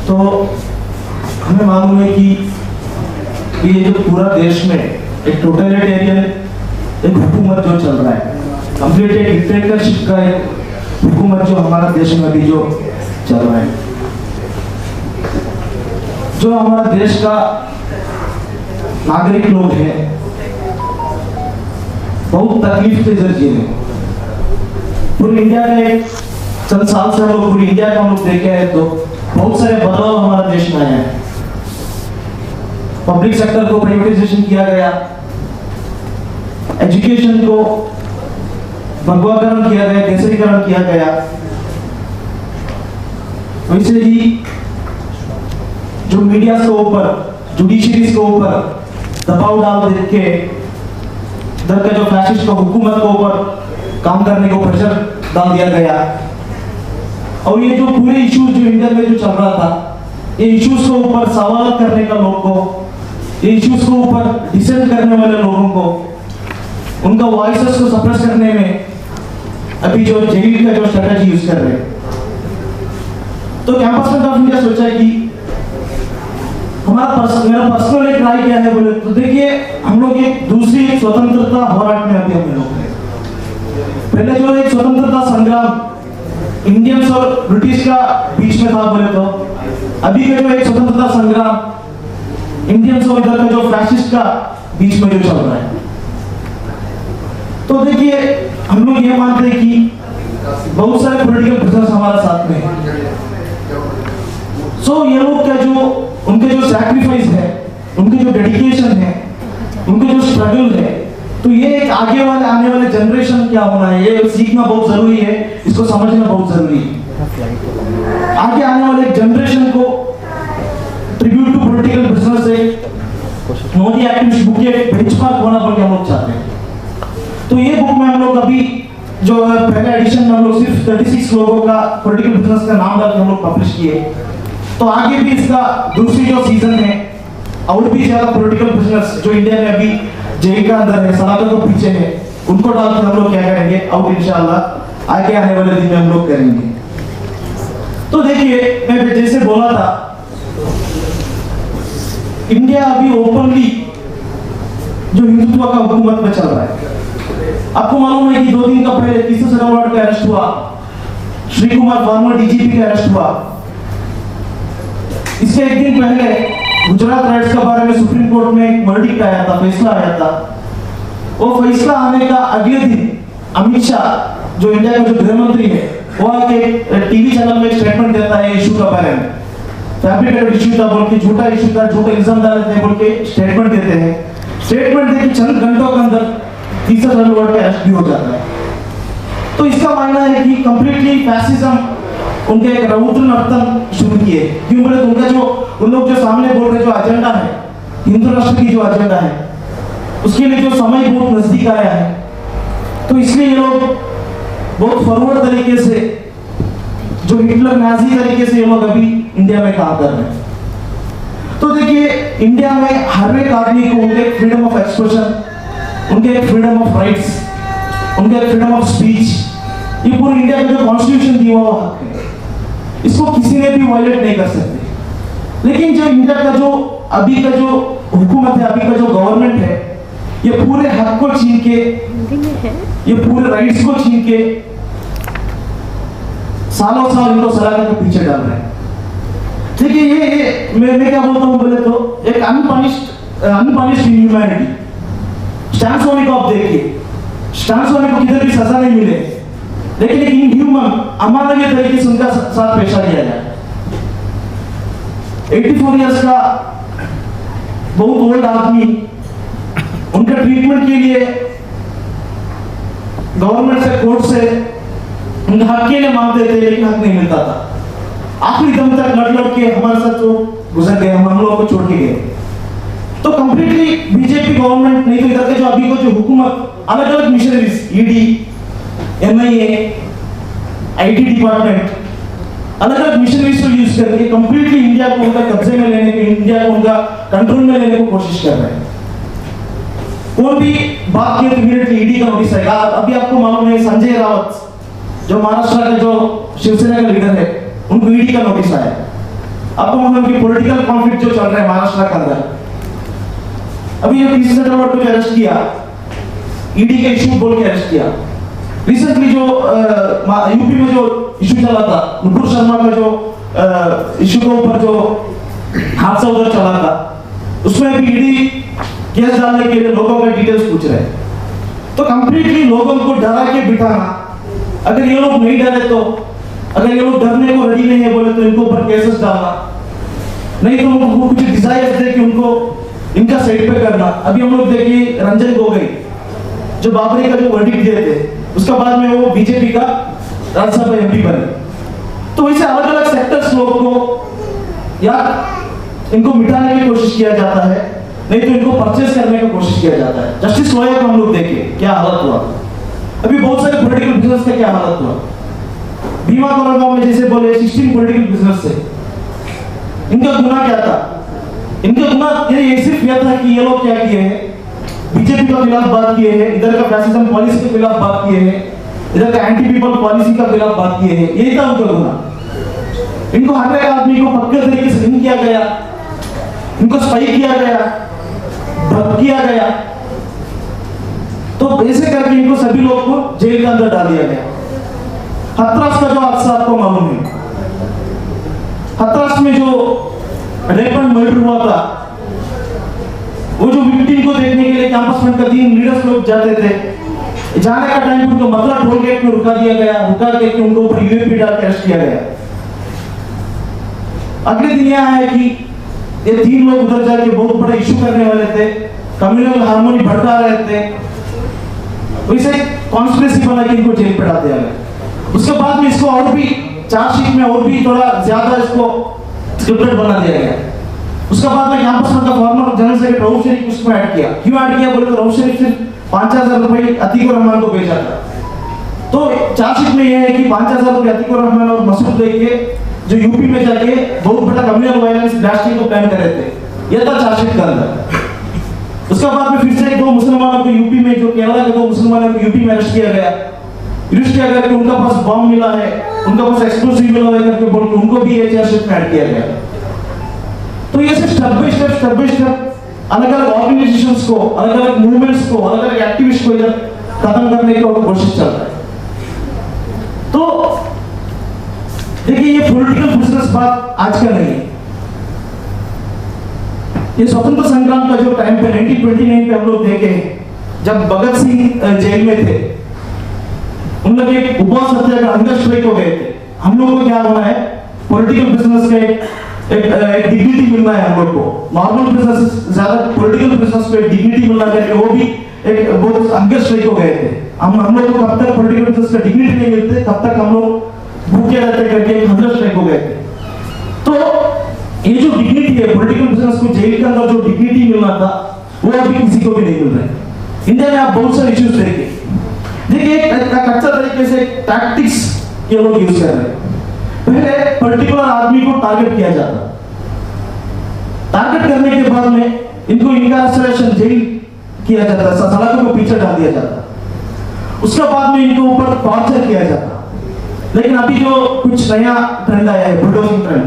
तो हमें मालूम है कि ये जो पूरा देश में एक टोटलिटेरियन एक हुकूमत जो चल रहा है, कंप्लीट एक डिक्टेटरशिप का एक हुकूमत जो हमारा देश में अभी जो चल रहा है, जो हमारा देश का नागरिक लोग हैं बहुत तकलीफ से इधर जी रहे। पूरी इंडिया में चंद साल से हम लोग पूरी इंडिया का हम लोग देखे हैं तो बहुत सारे बदलाव हमारा देश में आए हैं। पब्लिक सेक्टर को प्राइवेटाइजेशन किया गया, एजुकेशन को भगवाकरण किया गया, केसरीकरण किया गया। वैसे ही जो मीडिया के ऊपर, जुडिशरी के ऊपर दबाव डाल दे के इधर का जो फैसिस्ट का हुकूमत के ऊपर काम करने को प्रेशर डाल दिया गया। और ये जो पूरे इश्यूज जो इंडिया में जो चल रहा था, ये इश्यूज के ऊपर सवाल करने का लोगों को, ये इश्यूज के ऊपर डिसेंट करने वाले लोगों को, उनका वॉइसेस को सप्रेस करने में अभी जो जेडीयू का जो स्ट्रेटजी यूज कर रहे हैं। तो कैंपस फ्रंट ऑफ इंडिया सोचा कि मेरा पर्सनल एक राय क्या है बोले तो देखिए, हम लोग एक दूसरी स्वतंत्रता होराट में अभी हम लोग हैं। पहले जो एक स्वतंत्रता संग्राम इंडियंस और ब्रिटिश का बीच में था बोले तो अभी का जो एक स्वतंत्रता संग्राम इंडियंस और इधर का जो फैसिस्ट का बीच में जो चल रहा है। तो देखिए, हम लोग ये मानते हैं कि बहुत सारे पॉलिटिकल प्रिजनर्स हमारे साथ में हैं। सो ये लोग का जो उनके जो सैक्रिफाइस है, उनके जो डेडिकेशन है, उनके जो स्ट्रगल है, तो ये एक आगे वाले आने वाले जनरेशन क्या होना है ये सीखना बहुत जरूरी है, इसको समझना बहुत जरूरी है। आगे आने वाले जनरेशन को ट्रिब्यूट टू पॉलिटिकल बिजनेस से मोदी एक्टिविस्ट बुक के बेंचमार्क होना पर हम लोग चाहते हैं। तो ये बुक में हम लोग अभी जो पहले एडिशन में हम लोग सिर्फ 36 लोगों का पॉलिटिकल बिजनेस का नाम डाल के हम लोग पब्लिश किए। तो आगे भी इसका दूसरी जो सीजन है और भी ज्यादा पॉलिटिकल बिजनेस जो इंडिया में अभी जेल का अंदर है, सलाखों के पीछे है, उनको डाल के हम लोग क्या करेंगे और इंशाल्लाह आगे आने वाले दिन में हम लोग करेंगे। तो देखिए, मैं जैसे बोला था, इंडिया अभी ओपनली जो हिंदुत्व का हुकूमत में चल रहा है। आपको मालूम है कि 2 दिन का पहले तीसरे सरवाड़ का अरेस्ट हुआ, श्री कुमार फॉर्मर डीजीपी का अरेस्ट हुआ। इसके एक दिन पहले गुजरात राइट्स के बारे में सुप्रीम कोर्ट में एक वर्डिक्ट आया था, फैसला आया था। वो फैसला आने का अगले दिन अमित शाह जो इंडिया का जो गृह मंत्री है, वो आके टीवी चैनल में स्टेटमेंट देता है इशू का बारे में, फैब्रिकेटेड इशू था बोल के, झूठा इशू था, झूठे इल्जाम डाले थे बोल के स्टेटमेंट देते हैं। स्टेटमेंट देके चंद घंटों के अंदर तीसरा सरवाड़ का अरेस्ट भी हो जाता है। तो इसका मानना है कि कंप्लीटली फैसिज्म उनके एक रौद्र नर्तन शुरू किए। क्यों बोले तो उनका जो उन लोग जो सामने बोल रहे जो एजेंडा है, हिंदू राष्ट्र की जो एजेंडा है, उसके लिए जो समय बहुत नजदीक आया है, तो इसलिए ये लोग बहुत फॉरवर्ड तरीके से, जो हिटलर नाजी तरीके से ये लोग अभी इंडिया में काम कर रहे हैं। तो देखिए, इंडिया में हर एक आदमी को उनके फ्रीडम ऑफ एक्सप्रेशन, उनके फ्रीडम ऑफ राइट्स, उनके फ्रीडम ऑफ स्पीच, ये पूरी इंडिया का जो कॉन्स्टिट्यूशन दिया हुआ हक है, इसको किसी ने भी वायलेट नहीं कर सकते। लेकिन जो इंडिया का जो अभी का जो हुकूमत है, अभी का जो गवर्नमेंट है, ये पूरे हक को छीन के, ये पूरे राइट्स को छीन के सालों साल इनको सलाखों के पीछे डाल रहे हैं। देखिए, ये मैं क्या बोलता हूँ बोले तो एक अनपनिश्ड इनह्यूमैनिटी। स्टैंस होने को आप देखिए, स्टैंस होने को किधर भी सजा नहीं मिले, लेकिन एक इनह्यूमन अमानवीय तरीके से उनका साथ पेश किया जाए। 84 इयर्स का बहुत ओल्ड आदमी, उनका ट्रीटमेंट के लिए गवर्नमेंट से, कोर्ट से उनका हक के लिए मांगते थे, लेकिन हक नहीं मिलता था। आखिरी दम तक लड़ के हमारे साथ तो गुजर गए, हम लोगों को छोड़ के गए। तो कंप्लीटली बीजेपी गवर्नमेंट नहीं तो इधर के जो अभी को जो हुकूमत अलग अलग missionaries, ED, NIA, IT department, अलग अलग मिशनरीज को यूज करके कंप्लीटली इंडिया को उनका कब्जे में लेने की, इंडिया को उनका कंट्रोल में लेने की कोशिश कर रहे हैं। कौन भी बात किए तो इमीडिएटली ईडी का नोटिस आएगा। अभी आपको मालूम है संजय रावत जो महाराष्ट्र का जो शिवसेना का लीडर है, उनको ईडी का नोटिस आया। आपको मालूम कि पॉलिटिकल कॉन्फ्लिक्ट जो चल रहा है महाराष्ट्र के अंदर, अभी जो पीसी सेटलमेंट को अरेस्ट किया, ईडी के इशू बोल के अरेस्ट किया। रिसेंटली जो यूपी में जो इशू चला था, नुपुर शर्मा का जो इशू के ऊपर जो हादसा उधर चला था, उसमें भी ईडी केस डालने के लिए लोगों के डिटेल्स पूछ रहे हैं। तो कंप्लीटली लोगों को डरा के बिठाना, अगर ये लोग नहीं डरे तो, अगर ये लोग डरने को रेडी नहीं है बोले तो इनको ऊपर केसेस डालना, नहीं तो उनको कुछ डिजायर्स दे कि उनको इनका साइड पे करना। अभी हम लोग देखिए रंजन गोगोई जो बाबरी का जो वर्डिक्ट दिए थे, उसके बाद में वो बीजेपी का राज्यसभा एमपी बने। तो वैसे अलग अलग सेक्टर्स लोग को या इनको मिटाने की कोशिश किया जाता है, नहीं तो इनको परचेस करने की कोशिश किया जाता है। जस्टिस लोया को हम लोग देखिए क्या हालत हुआ, अभी बहुत सारे पॉलिटिकल बिजनेस का क्या हालत हुआ। भीमा कोरेगांव में जैसे बोले 16 पॉलिटिकल बिजनेस से, इनका गुनाह क्या था? इनका गुनाह ये सिर्फ यह था कि ये लोग क्या किए हैं, बीजेपी के खिलाफ बात किए हैं, इधर का फैसिज्म पॉलिसी के खिलाफ बात किए हैं, इधर का एंटी पीपल पॉलिसी का खिलाफ बात किए हैं, यही था उनका गुनाह। इनको हर एक आदमी को पक्के तरीके से लिंक किया गया, इनको स्पाई किया गया, भक्त किया गया, तो ऐसे करके इनको सभी लोग को जेल के अंदर डाल दिया गया। हथरस का जो हादसा आपको मालूम है, हथरस में जो रेप एंड मर्डर हुआ था, वो जो विक्टिम को देखने के लिए कैंपस में का 3 लीडर्स लोग जाते थे, जाने का टाइम उनको मतलब टोल गेट में रुका दिया गया, रुका के उनको ऊपर यूएपी डाल के अरेस्ट किया गया। अगले दिन यह है कि ये 3 लोग उधर जाके बहुत बड़ा इशू करने वाले थे, कम्युनल हार्मोनी भड़का रहे थे, वैसे कॉन्स्पिरेसी बना के इनको जेल पे डाल दिया गया। उसके बाद में इसको और भी चार्जशीट में और भी थोड़ा ज्यादा इसको स्क्रिप्टेड बना दिया गया। उसके बाद में कैंपस में का फॉर्मर जनरल सेक्रेटरी रऊफ शरीफ उसको ऐड किया। क्यों ऐड किया बोले तो रऊफ शरीफ सिर्फ 5000 रुपए अतीकुर रहमान को भेजा था। तो चार्जशीट में यह है कि 5000 रुपए अतीकुर रहमान और मसूद लेके जो यूपी में जाके बहुत बड़ा कम्युनल वायलेंस ब्लास्टिंग को प्लान कर रहे थे, यह था चार्जशीट के अंदर। उसके बाद में फिर से 2 मुसलमानों को यूपी में, जो केरला के 2 मुसलमानों को यूपी में अरेस्ट किया गया। अरेस्ट किया गया कि उनका पास बम मिला है, उनका पास एक्सप्लोसिव मिला है करके बोल के उनको भी ये चार्जशीट में ऐड किया गया। तो ये स्टेप बाय स्टेप अलग अलग ऑर्गेनाइजेशंस को, अलग अलग मूवमेंट्स को, अलग अलग एक्टिविस्ट को इधर खत्म करने की कोशिश चल रहा है। तो देखिए ये पॉलिटिकल बिजनेस बात आज का नहीं है। ये स्वतंत्र संग्राम का जो टाइम पे 1929 पे हम लोग देखे, जब भगत सिंह जेल में थे, उन लोग एक उपवास सत्याग्रह हंगर स्ट्राइक हो गए थे। हम लोग को क्या होना है, पॉलिटिकल बिजनेस का एक डिग्निटी मिलना है हम लोग को। नॉर्मल बिजनेस ज्यादा पॉलिटिकल बिजनेस पे डिग्निटी मिलना चाहिए, वो भी एक बहुत हंगर स्ट्राइक हो गए थे। हम लोग को कब तक पॉलिटिकल बिजनेस का डिग्निटी नहीं मिलते तब तक हम लोग भूखे रहते करके एक हंगर स्ट्राइक हो गए थे। तो ये जो डिग्निटी है पॉलिटिकल बिजनेस को, जेल के अंदर जो डिग्निटी मिलना था, वो अभी किसी को भी नहीं मिल रहा है। इंडिया में आप बहुत सारे इश्यूज देखिए एक कच्चा तरीके से टैक्टिक्स ये लोग यूज कर रहे हैं। पहले पर्टिकुलर आदमी को टारगेट किया जाता, टारगेट करने के बाद में इनको इनकार्सरेशन जेल किया जाता, सलाखों को पीछे डाल दिया जाता, उसके बाद में इनको ऊपर टॉर्चर किया जाता। लेकिन अभी जो कुछ नया ट्रेंड आया है, बुलडोजिंग ट्रेंड,